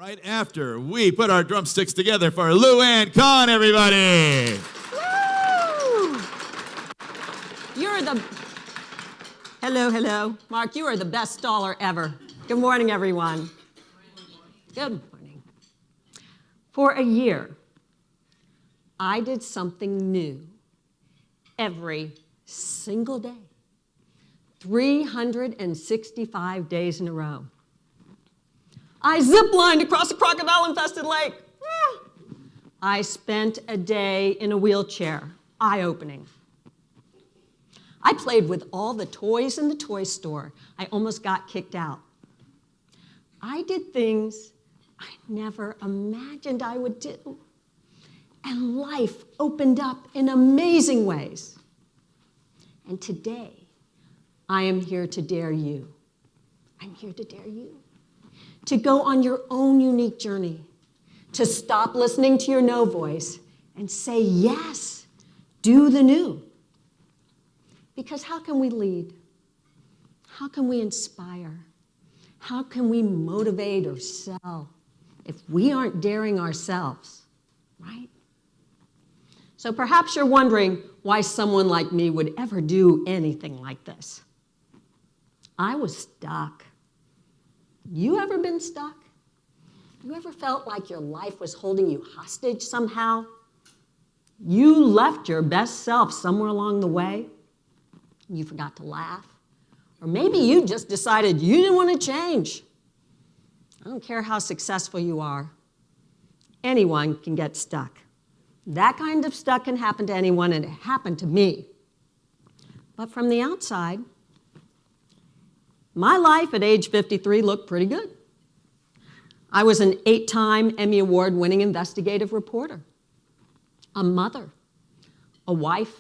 Right after we put our drumsticks together for Lou Ann Kahn, everybody. Woo! Hello. Mark, you are the best staller ever. Good morning, everyone. Good morning. For a year, I did something new every single day, 365 days in a row. I zip-lined across a crocodile-infested lake. I spent a day in a wheelchair, eye-opening. I played with all the toys in the toy store. I almost got kicked out. I did things I never imagined I would do. And life opened up in amazing ways. And today, I am here to dare you. I'm here to dare you to go on your own unique journey, to stop listening to your no voice and say yes, do the new. Because how can we lead? How can we inspire? How can we motivate or sell if we aren't daring ourselves, right? So perhaps you're wondering why someone like me would ever do anything like this. I was stuck. You ever been stuck? You ever felt like your life was holding you hostage somehow? You left your best self somewhere along the way. You forgot to laugh. Or maybe you just decided you didn't want to change. I don't care how successful you are. Anyone can get stuck. That kind of stuck can happen to anyone, and it happened to me. But from the outside, my life at age 53 looked pretty good. I was an 8-time Emmy Award-winning investigative reporter, a mother, a wife,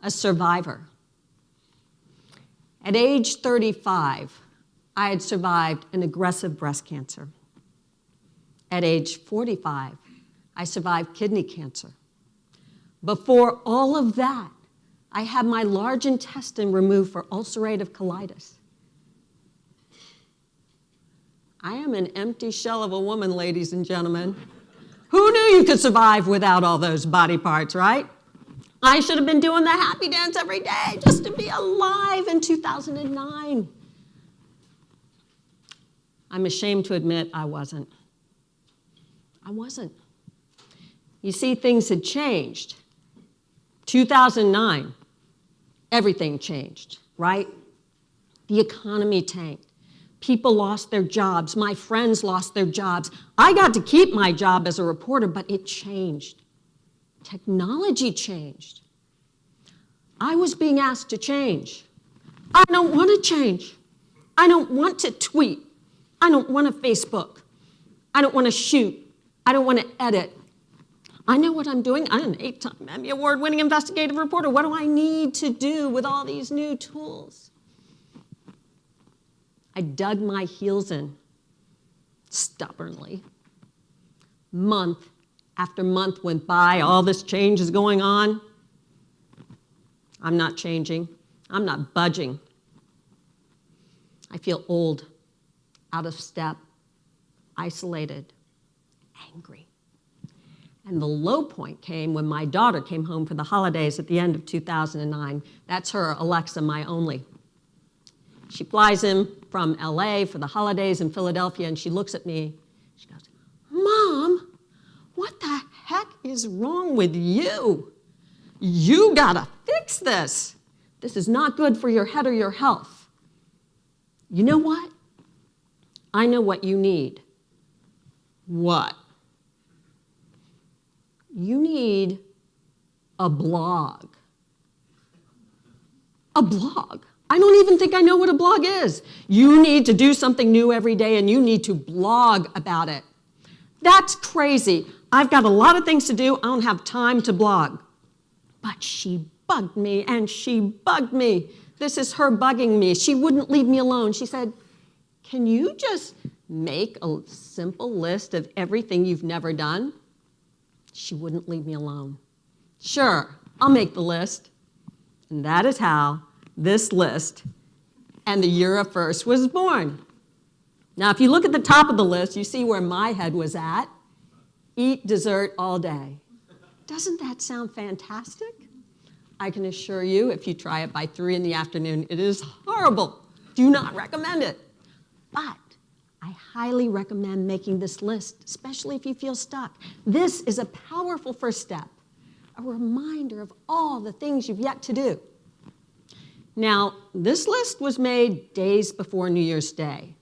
a survivor. At age 35, I had survived an aggressive breast cancer. At age 45, I survived kidney cancer. Before all of that, I had my large intestine removed for ulcerative colitis. I am an empty shell of a woman, ladies and gentlemen. Who knew you could survive without all those body parts, right? I should have been doing the happy dance every day just to be alive in 2009. I'm ashamed to admit I wasn't. You see, things had changed. 2009, everything changed, right? The economy tanked. People lost their jobs. My friends lost their jobs. I got to keep my job as a reporter, but it changed. Technology changed. I was being asked to change. I don't want to change. I don't want to tweet. I don't want to Facebook. I don't want to shoot. I don't want to edit. I know what I'm doing. I'm an 8-time Emmy Award-winning investigative reporter. What do I need to do with all these new tools? I dug my heels in, stubbornly. Month after month went by, all this change is going on. I'm not changing. I'm not budging. I feel old, out of step, isolated, angry. And the low point came when my daughter came home for the holidays at the end of 2009. That's her Alexa, my only. She flies in from LA for the holidays in Philadelphia, and she looks at me. She goes, "Mom, what the heck is wrong with you? You gotta fix this. This is not good for your head or your health." You know what? I know what you need. What? You need a blog. A blog. I don't even think I know what a blog is. You need to do something new every day, and you need to blog about it. That's crazy. I've got a lot of things to do. I don't have time to blog. But she bugged me, and she bugged me. This is her bugging me. She wouldn't leave me alone. She said, "Can you just make a simple list of everything you've never done?" She wouldn't leave me alone. Sure, I'll make the list. And that is how this list and the Year of First was born. Now, if you look at the top of the list, you see where my head was at. Eat dessert all day. Doesn't that sound fantastic? I can assure you, if you try it by 3 in the afternoon, it is horrible. Do not recommend it. But I highly recommend making this list, especially if you feel stuck. This is a powerful first step, a reminder of all the things you've yet to do. Now, this list was made days before New Year's Day.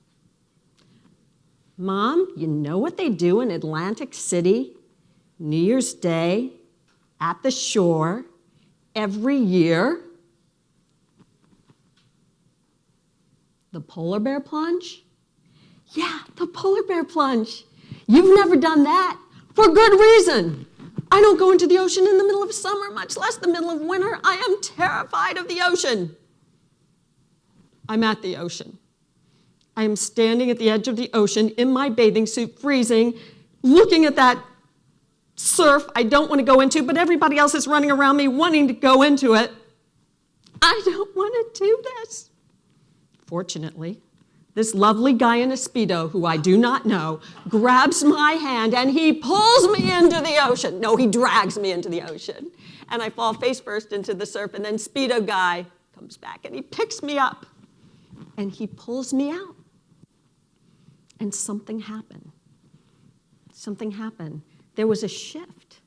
Mom, you know what they do in Atlantic City, New Year's Day, at the shore, every year? The polar bear plunge? Yeah, the polar bear plunge. You've never done that, for good reason. I don't go into the ocean in the middle of summer, much less the middle of winter. I am terrified of the ocean. I'm at the ocean. I am standing at the edge of the ocean in my bathing suit, freezing, looking at that surf I don't want to go into, but everybody else is running around me wanting to go into it. I don't want to do this. Fortunately, this lovely guy in a Speedo, who I do not know, grabs my hand and he pulls me into the ocean. No, he drags me into the ocean. And I fall face first into the surf, and then Speedo guy comes back and he picks me up and he pulls me out. And something happened. Something happened. There was a shift.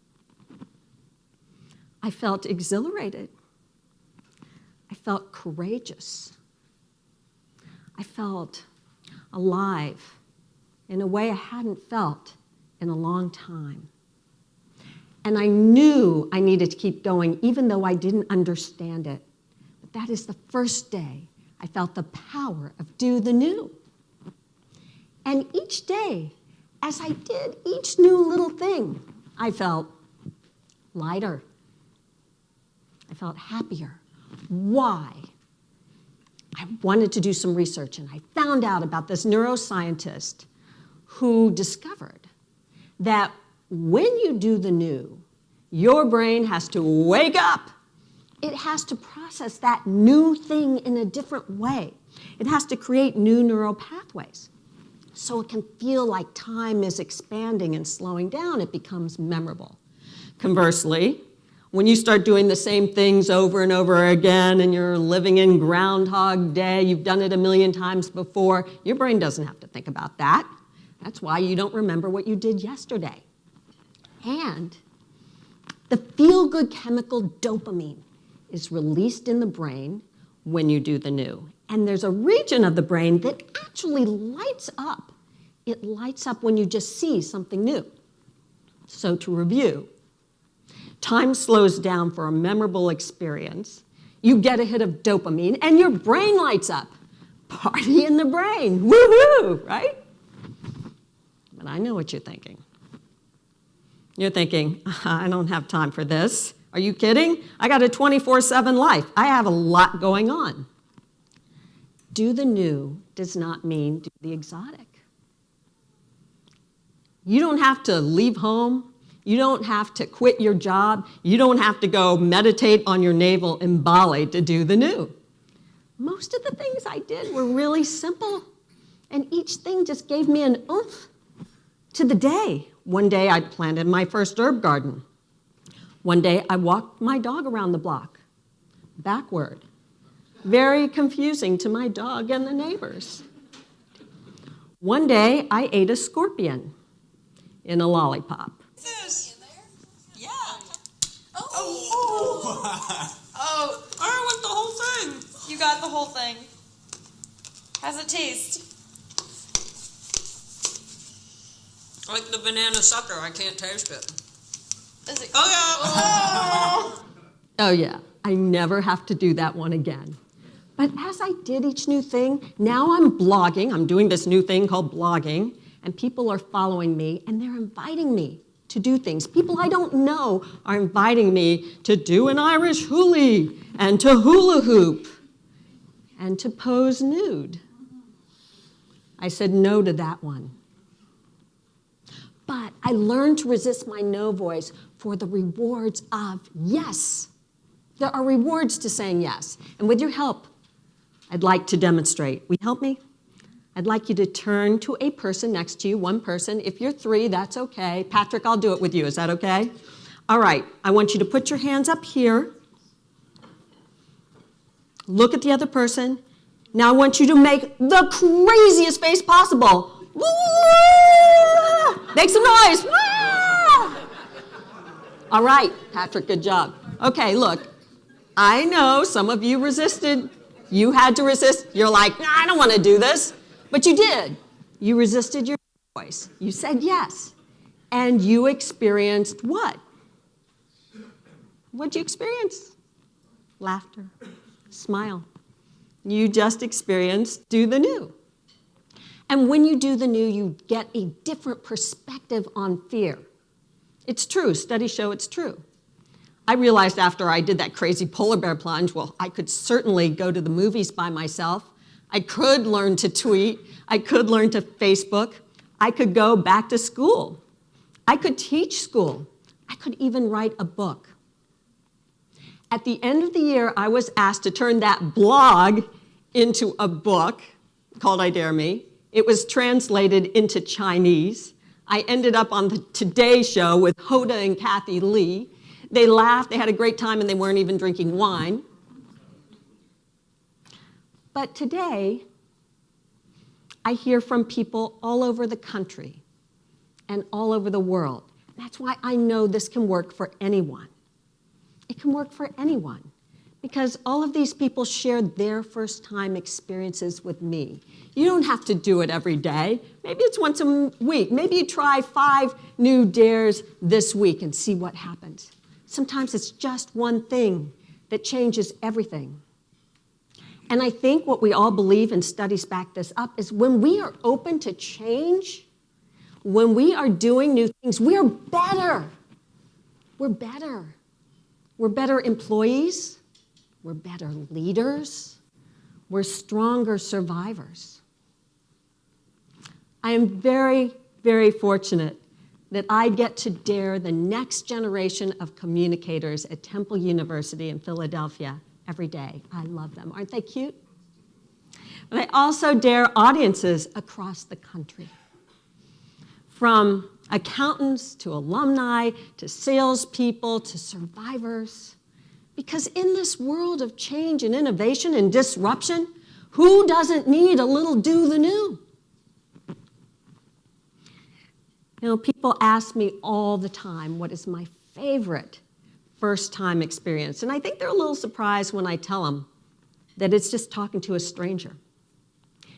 I felt exhilarated. I felt courageous. I felt alive in a way I hadn't felt in a long time. And I knew I needed to keep going, even though I didn't understand it. But that is the first day I felt the power of do the new. And each day, as I did each new little thing, I felt lighter. I felt happier. Why? I wanted to do some research, and I found out about this neuroscientist who discovered that when you do the new, your brain has to wake up. It has to process that new thing in a different way. It has to create new neural pathways. So it can feel like time is expanding and slowing down. It becomes memorable. Conversely, when you start doing the same things over and over again and you're living in Groundhog Day, you've done it a million times before, your brain doesn't have to think about that. That's why you don't remember what you did yesterday. And the feel-good chemical dopamine is released in the brain when you do the new. And there's a region of the brain that actually lights up. It lights up when you just see something new. So to review, time slows down for a memorable experience. You get a hit of dopamine and your brain lights up. Party in the brain, woohoo, right? But I know what you're thinking. You're thinking, I don't have time for this. Are you kidding? I got a 24/7 life. I have a lot going on. Do the new does not mean do the exotic. You don't have to leave home. You don't have to quit your job. You don't have to go meditate on your navel in Bali to do the new. Most of the things I did were really simple, and each thing just gave me an oomph to the day. One day I planted my first herb garden. One day I walked my dog around the block, backward. Very confusing to my dog and the neighbors. One day, I ate a scorpion in a lollipop. Yeah. Oh, I want the whole thing. You got the whole thing. How's it taste? Like the banana sucker, I can't taste it. Is it? Oh yeah. Oh yeah, I never have to do that one again. But as I did each new thing, now I'm blogging. I'm doing this new thing called blogging, and people are following me, and they're inviting me to do things. People I don't know are inviting me to do an Irish hoolie, and to hula hoop, and to pose nude. I said no to that one. But I learned to resist my no voice for the rewards of yes. There are rewards to saying yes. And with your help, I'd like to demonstrate. Will you help me? I'd like you to turn to a person next to you, one person. If you're three, that's okay. Patrick, I'll do it with you. Is that okay? All right. I want you to put your hands up here. Look at the other person. Now I want you to make the craziest face possible. Woo! Make some noise. Woo! All right, Patrick, good job. Okay, look. I know some of you resisted. You had to resist. You're like, nah, I don't want to do this. But you did. You resisted your voice. You said yes. And you experienced what? What'd you experience? Laughter. Smile. You just experienced do the new. And when you do the new, you get a different perspective on fear. It's true. Studies show it's true. I realized after I did that crazy polar bear plunge, well, I could certainly go to the movies by myself. I could learn to tweet. I could learn to Facebook. I could go back to school. I could teach school. I could even write a book. At the end of the year, I was asked to turn that blog into a book called I Dare Me. It was translated into Chinese. I ended up on the Today Show with Hoda and Kathy Lee. They laughed, they had a great time, and they weren't even drinking wine. But today, I hear from people all over the country and all over the world. That's why I know this can work for anyone. It can work for anyone because all of these people shared their first-time experiences with me. You don't have to do it every day. Maybe it's once a week. Maybe you try 5 new dares this week and see what happens. Sometimes it's just one thing that changes everything. And I think what we all believe, and studies back this up, is when we are open to change, when we are doing new things, we're better. We're better. We're better employees. We're better leaders. We're stronger survivors. I am very, very fortunate that I get to dare the next generation of communicators at Temple University in Philadelphia every day. I love them. Aren't they cute? But I also dare audiences across the country. From accountants to alumni to salespeople to survivors. Because in this world of change and innovation and disruption, who doesn't need a little do the new? You know, people ask me all the time, what is my favorite first-time experience? And I think they're a little surprised when I tell them that it's just talking to a stranger.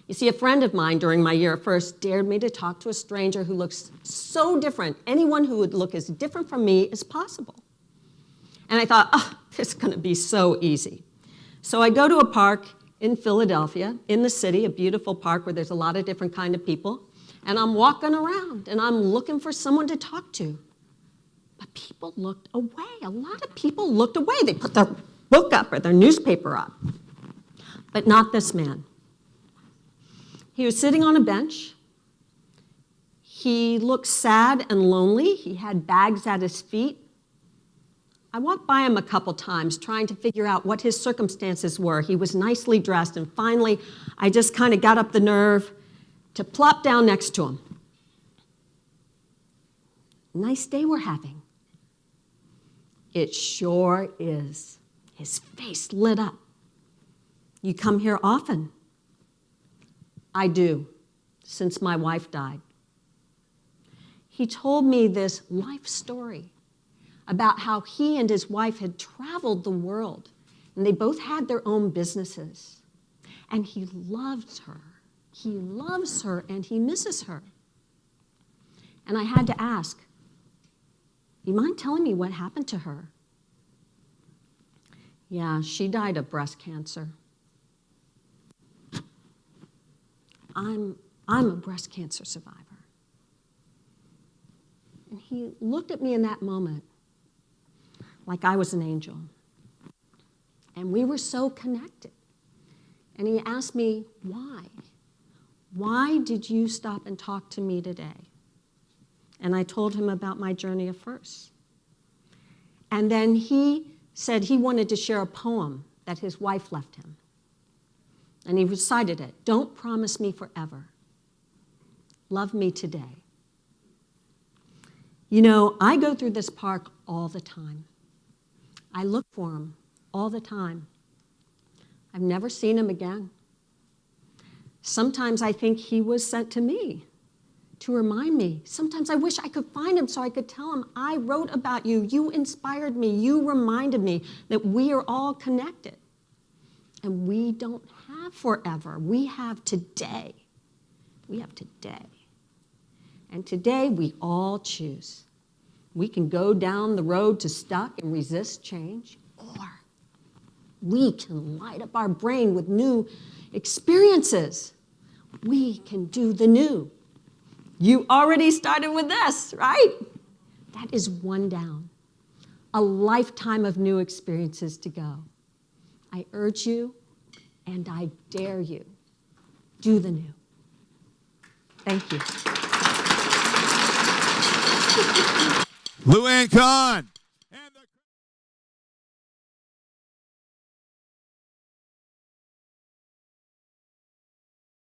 You see, a friend of mine during my year at First dared me to talk to a stranger who looks so different, anyone who would look as different from me as possible. And I thought, oh, this is going to be so easy. So I go to a park in Philadelphia, in the city, a beautiful park where there's a lot of different kind of people. And I'm walking around, and I'm looking for someone to talk to. But people looked away. A lot of people looked away. They put their book up or their newspaper up. But not this man. He was sitting on a bench. He looked sad and lonely. He had bags at his feet. I walked by him a couple times trying to figure out what his circumstances were. He was nicely dressed, and finally, I just kind of got up the nerve to plop down next to him. Nice day we're having. It sure is. His face lit up. You come here often? I do, since my wife died. He told me this life story about how he and his wife had traveled the world, and they both had their own businesses. And he loved her. He loves her, and he misses her. And I had to ask, you mind telling me what happened to her? Yeah, she died of breast cancer. I'm a breast cancer survivor. And he looked at me in that moment like I was an angel. And we were so connected. And he asked me, why? Why did you stop and talk to me today? And I told him about my journey of First. And then he said he wanted to share a poem that his wife left him. And he recited it. Don't promise me forever. Love me today. You know, I go through this park all the time. I look for him all the time. I've never seen him again. Sometimes I think he was sent to me to remind me. Sometimes I wish I could find him so I could tell him, I wrote about you. You inspired me. You reminded me that we are all connected. And we don't have forever. We have today. We have today. And today we all choose. We can go down the road to stuck and resist change, or we can light up our brain with new experiences. We can do the new. You already started with this, right? That is one down. A lifetime of new experiences to go. I urge you and I dare you. Do the new. Thank you. Lou Ann Kahn.